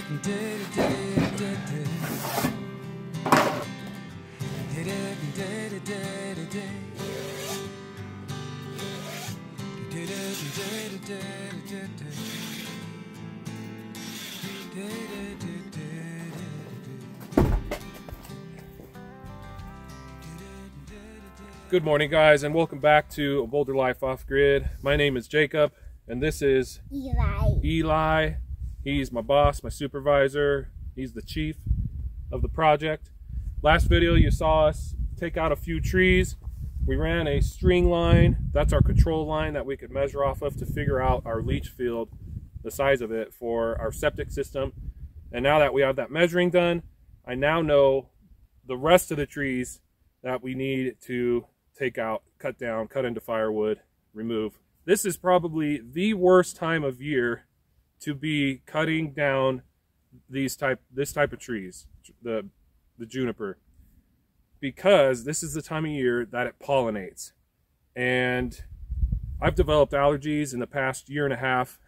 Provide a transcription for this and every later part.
Good morning, guys, and welcome back to A Boulder Life Off Grid. My name is Jacob, and this is Eli. He's my boss, my supervisor. He's the chief of the project. Last video, you saw us take out a few trees. We ran a string line. That's our control line that we could measure off of to figure out our leach field, the size of it for our septic system. And now that we have that measuring done, I now know the rest of the trees that we need to take out, cut down, cut into firewood, remove. This is probably the worst time of year to be cutting down this type of trees, the juniper, because this is the time of year that it pollinates. And I've developed allergies in the past year and a half.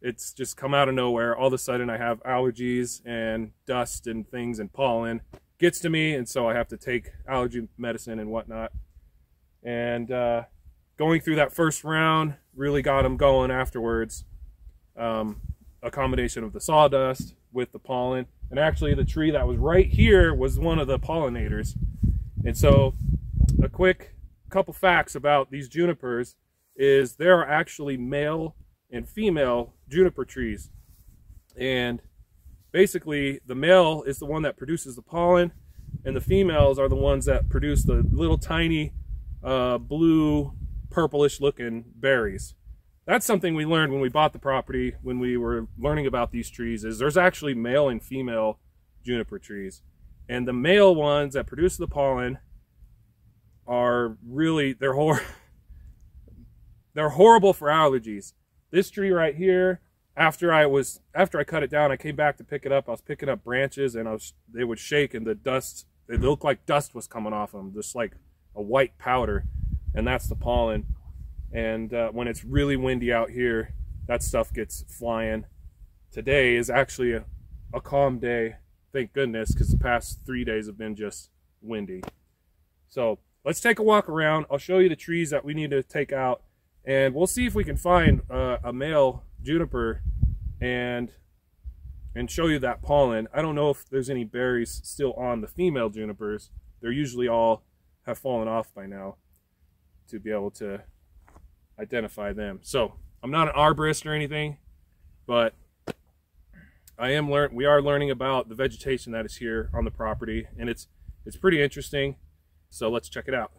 It's just come out of nowhere. All of a sudden I have allergies, and dust and things and pollen gets to me, and so I have to take allergy medicine and whatnot. And going through that first round really got them going afterwards. A combination of the sawdust with the pollen, and actually the tree that was right here was one of the pollinators. And so a quick couple facts about these junipers is there are actually male and female juniper trees, and basically the male is the one that produces the pollen, and the females are the ones that produce the little tiny blue purplish looking berries. That's something we learned when we bought the property, when we were learning about these trees, is there's actually male and female juniper trees, and the male ones that produce the pollen are really, they're horrible for allergies. This tree right here, after I cut it down, I came back to pick it up. I was picking up branches, and they would shake, and the dust, it looked like dust was coming off them, just like a white powder, and that's the pollen. And when it's really windy out here, that stuff gets flying. Today is actually a calm day, thank goodness, because the past 3 days have been just windy. So let's take a walk around. I'll show you the trees that we need to take out, and we'll see if we can find a male juniper and show you that pollen. I don't know if there's any berries still on the female junipers. They're usually all have fallen off by now to be able to identify them. So I'm not an arborist or anything, but we are learning about the vegetation that is here on the property, and it's pretty interesting. So let's check it out.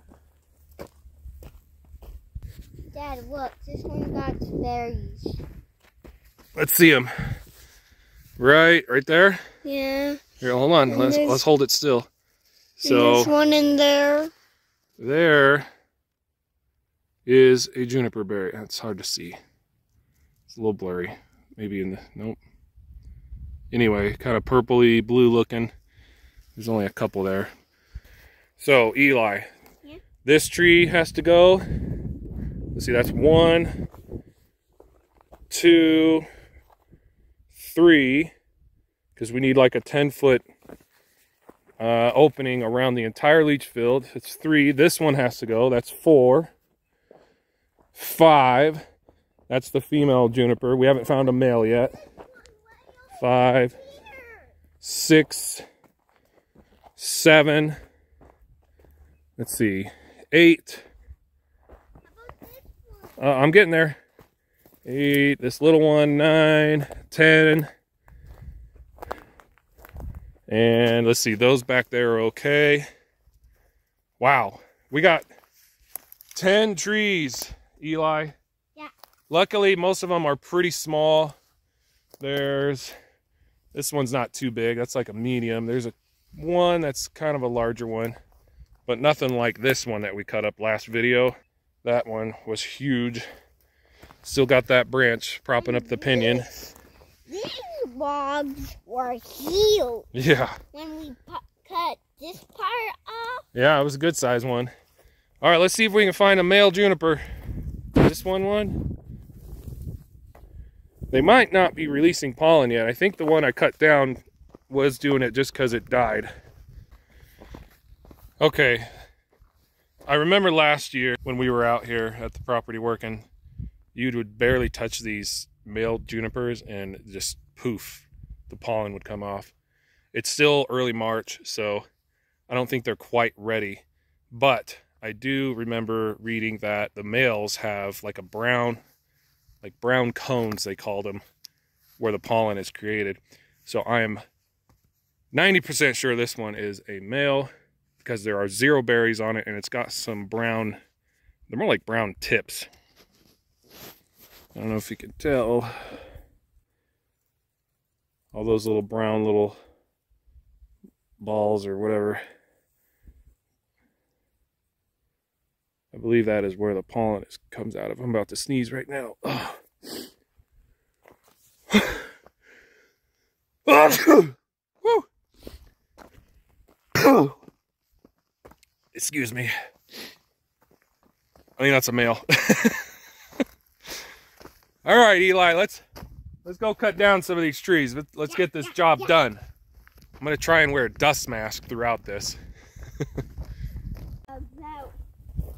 Dad, look, this one got berries. Let's see them. Right there? Yeah. Here, hold on. Let's hold it still. So there's one in there. There is a juniper berry. That's hard to see. It's a little blurry. Maybe in the, nope. Anyway, kind of purpley blue looking. There's only a couple there. So Eli, yeah, this tree has to go. Let's see, that's 1, 2, 3, because we need like a 10-foot opening around the entire leach field. It's 3. This one has to go. That's 4, 5. That's the female juniper. We haven't found a male yet. 5, 6, 7. Let's see, 8. I'm getting there. 8. This little one, 9, 10. And let's see, those back there are okay. Wow, we got 10 trees, Eli. Yeah. Luckily, most of them are pretty small. This one's not too big. That's like a medium. There's one that's kind of a larger one, but nothing like this one that we cut up last video. That one was huge. Still got that branch propping up the pinion. These logs were huge. Yeah. When we cut this part off. Yeah, it was a good size one. All right, let's see if we can find a male juniper. This one. They might not be releasing pollen yet. I think the one I cut down was doing it just because it died. Okay, I remember last year when we were out here at the property working, you would barely touch these male junipers and just poof, the pollen would come off. It's still early March, so I don't think they're quite ready. But I do remember reading that the males have like a brown cones, they called them, where the pollen is created. So I am 90% sure this one is a male because there are 0 berries on it and it's got some brown, they're more like brown tips. I don't know if you can tell. All those little brown little balls or whatever. I believe that is where the pollen comes out of. I'm about to sneeze right now. Excuse me. I think that's a male. All right, Eli, let's go cut down some of these trees. Let's get this job done. I'm gonna try and wear a dust mask throughout this.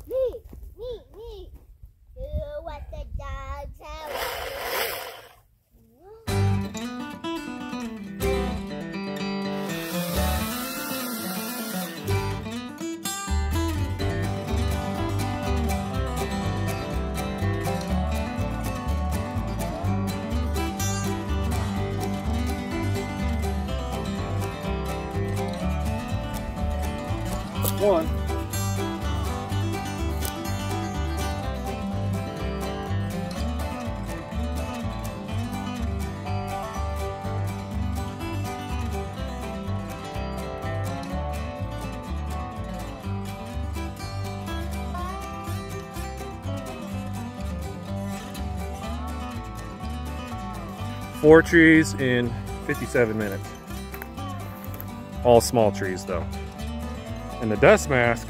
Me. Do what the dogs have. One. Four trees in 57 minutes. All small trees though. And the dust mask,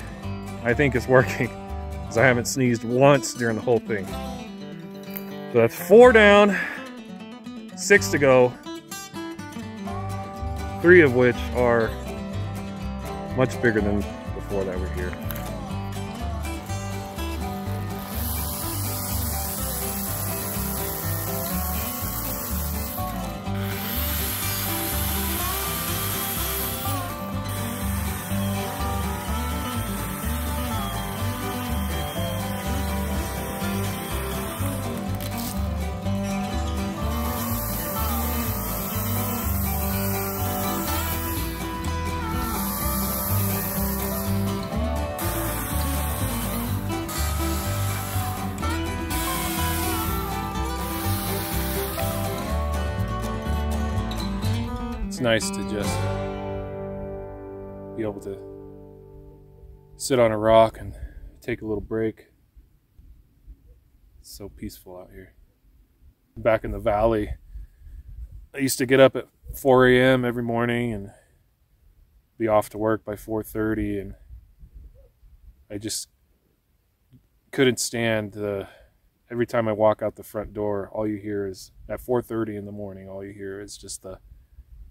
I think, is working because I haven't sneezed once during the whole thing. So that's 4 down, 6 to go. 3 of which are much bigger than before that were here. It's nice to just be able to sit on a rock and take a little break. It's so peaceful out here. Back in the valley, I used to get up at 4 a.m. every morning and be off to work by 4:30, and I just couldn't stand every time I walk out the front door, all you hear is, at 4:30 in the morning, all you hear is just the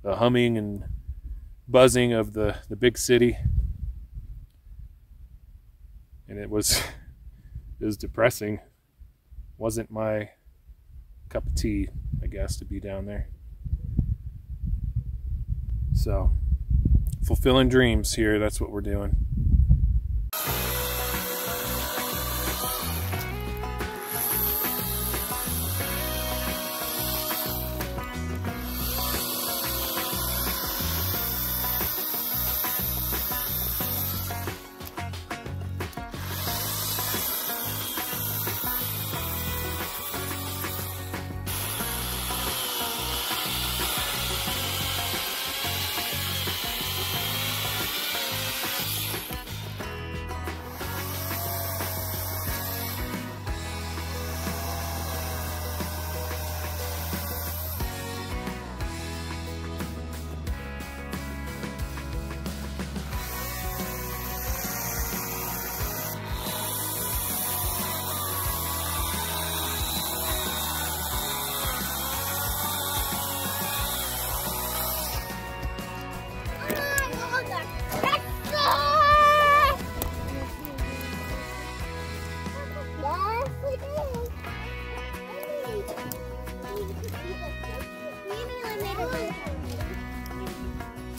humming and buzzing of the big city. And it was depressing. Wasn't my cup of tea, I guess, to be down there. So, fulfilling dreams here, that's what we're doing.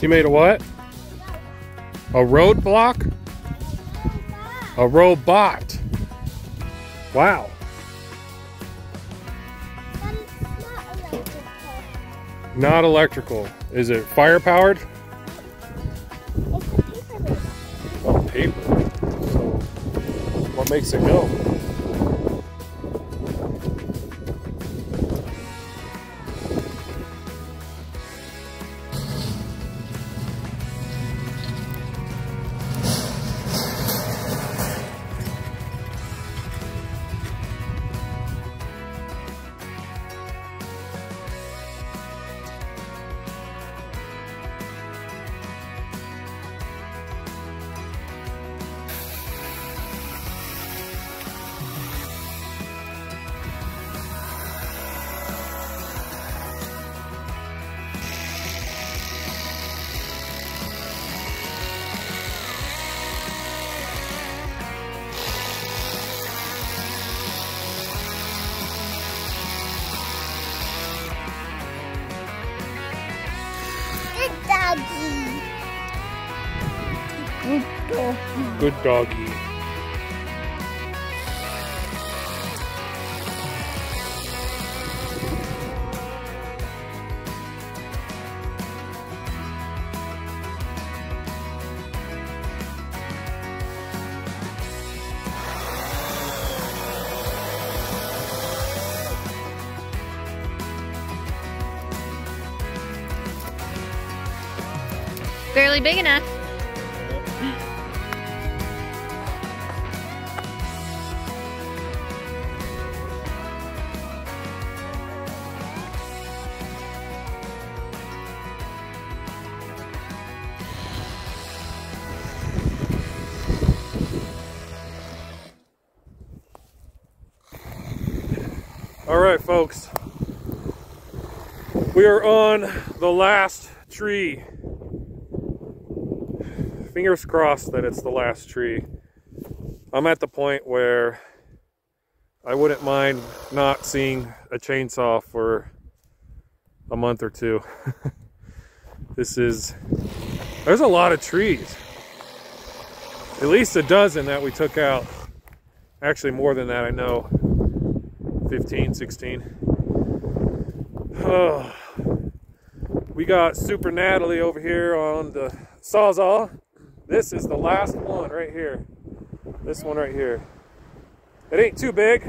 You made a what? A roadblock? A robot. Wow. But it's not electrical. Not electrical. Is it fire powered? It's a paper robot. Oh, paper. So, what makes it go? Good doggy. Good doggy. Good doggy. Barely big enough. All right, folks. We are on the last tree. Fingers crossed that it's the last tree. I'm at the point where I wouldn't mind not seeing a chainsaw for a month or two. There's a lot of trees. At least a dozen that we took out. Actually more than that, I know. 15, 16. Oh. We got Super Natalie over here on the Sawzall. This is the last one right here. This one right here. It ain't too big,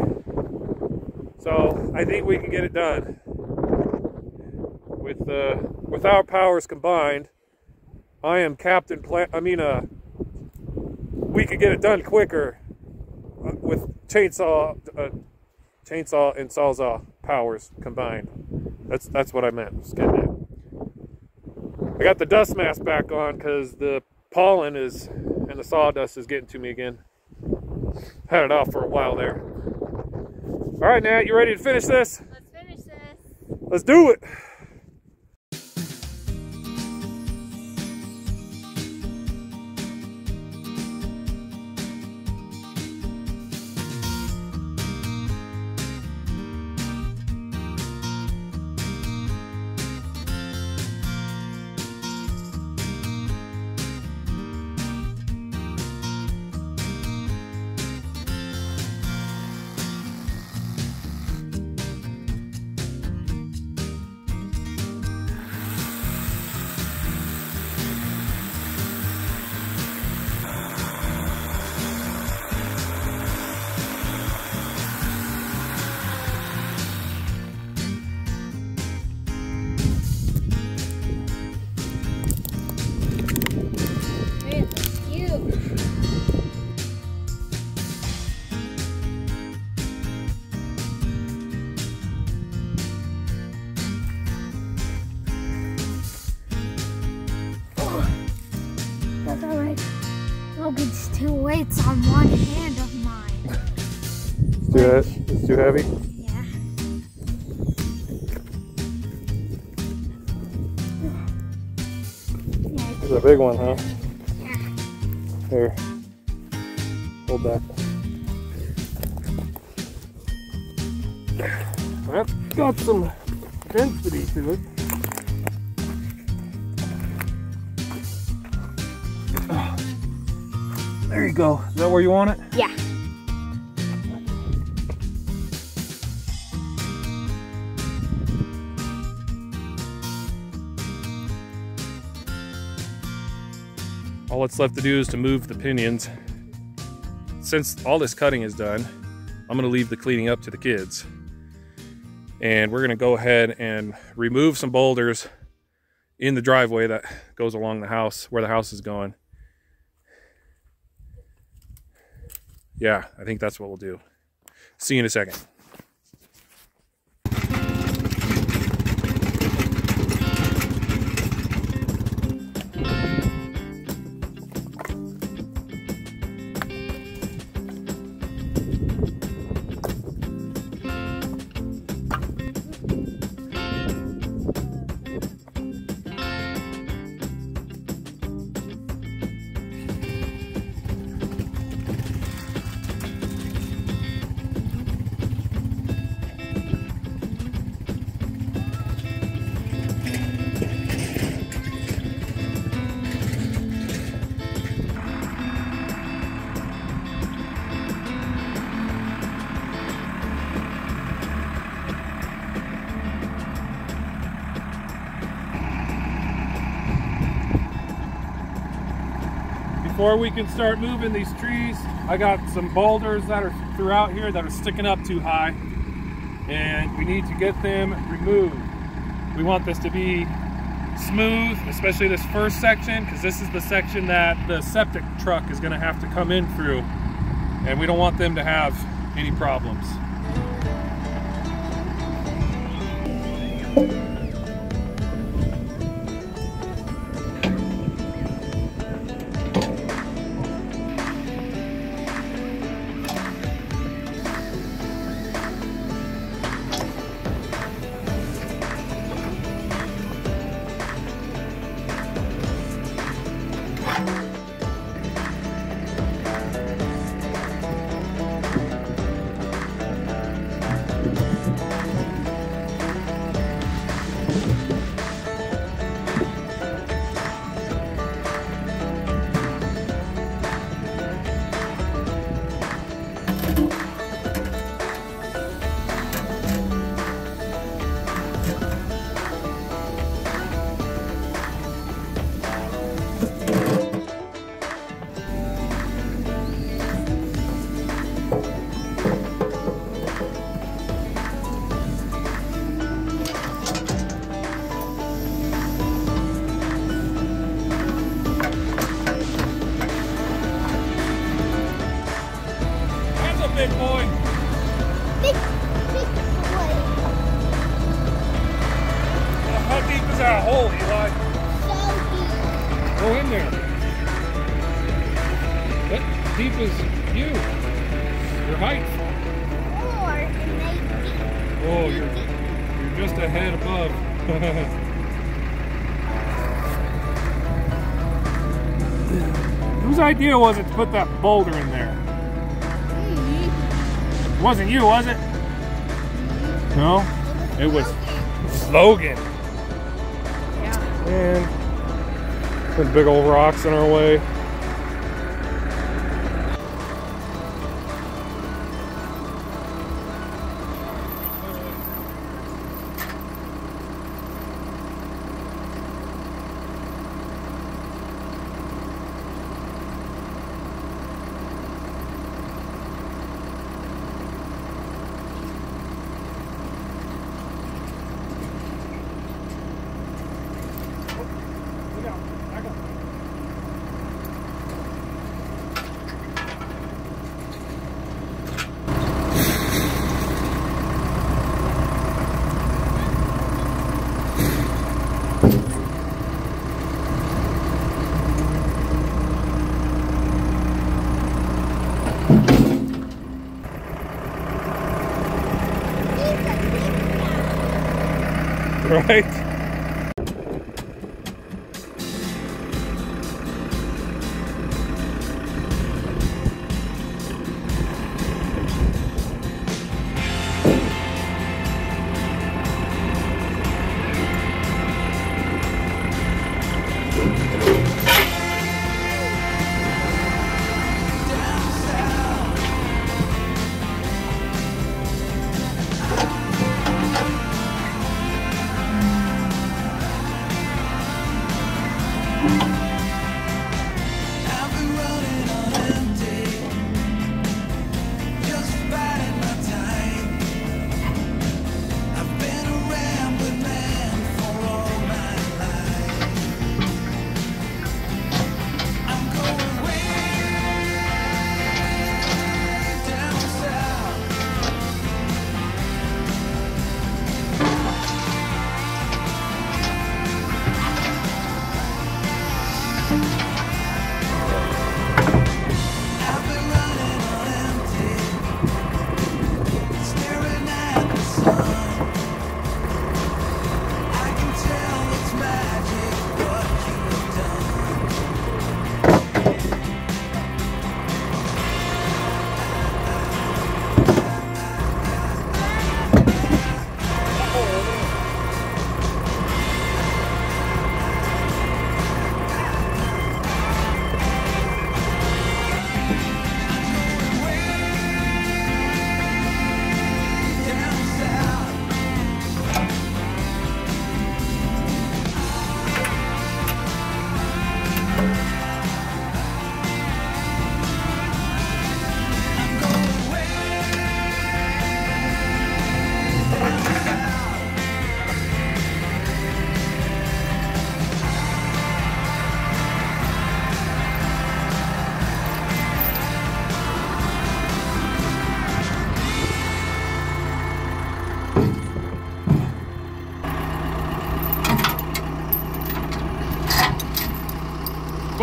so I think we can get it done. With our powers combined, I am Captain we could get it done quicker with chainsaw and Sawzall powers combined. That's what I meant. Just getting it. I got the dust mask back on because the pollen and the sawdust is getting to me again. Had it off for a while there. All right, Nat, you ready to finish this? Let's finish this. Let's do it. That's alright. Logan's two weights on one hand of mine. It's too heavy? Yeah. It's a big one, huh? Yeah. Here. Hold that. That's got some density to it. There you go. Is that where you want it? Yeah. All that's left to do is to move the pinions. Since all this cutting is done, I'm gonna leave the cleaning up to the kids. And we're gonna go ahead and remove some boulders in the driveway that goes along the house, where the house is going. Yeah, I think that's what we'll do. See you in a second. Before we can start moving these trees, I got some boulders that are throughout here that are sticking up too high, and we need to get them removed. We want this to be smooth, especially this first section, because this is the section that the septic truck is going to have to come in through, and we don't want them to have any problems. Big boy. Big boy. How deep is that hole, Eli? So deep. Go in there. What deep is you? Your height? 4 and 8. Oh, you're just a head above. Whose idea was it to put that boulder in there? It wasn't you, was it? No? It was Slogan. Yeah. And put big old rocks in our way. Right?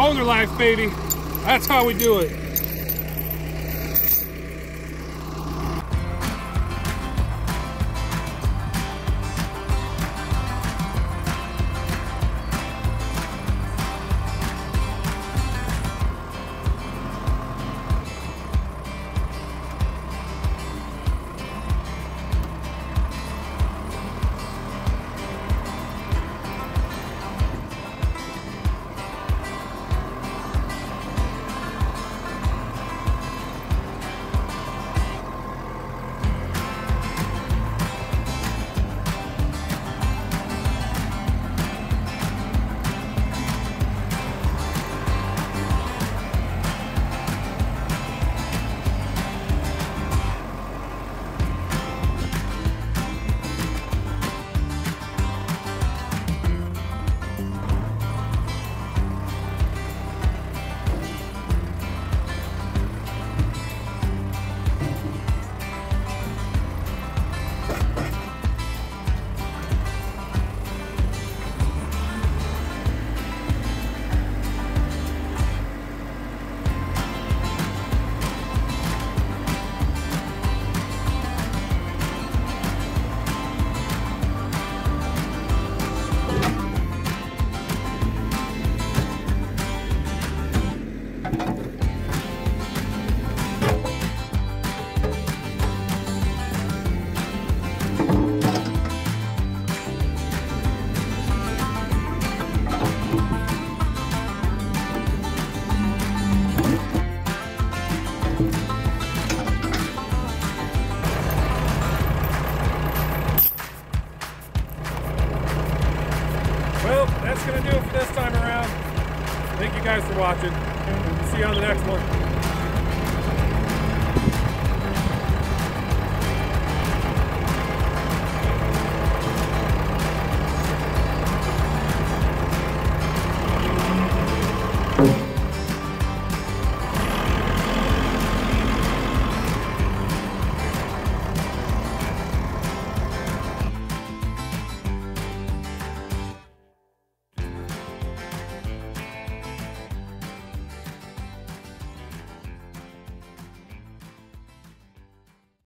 Boulder life, baby. That's how we do it. Well, that's going to do it for this time around. Thank you guys for watching. See you on the next one.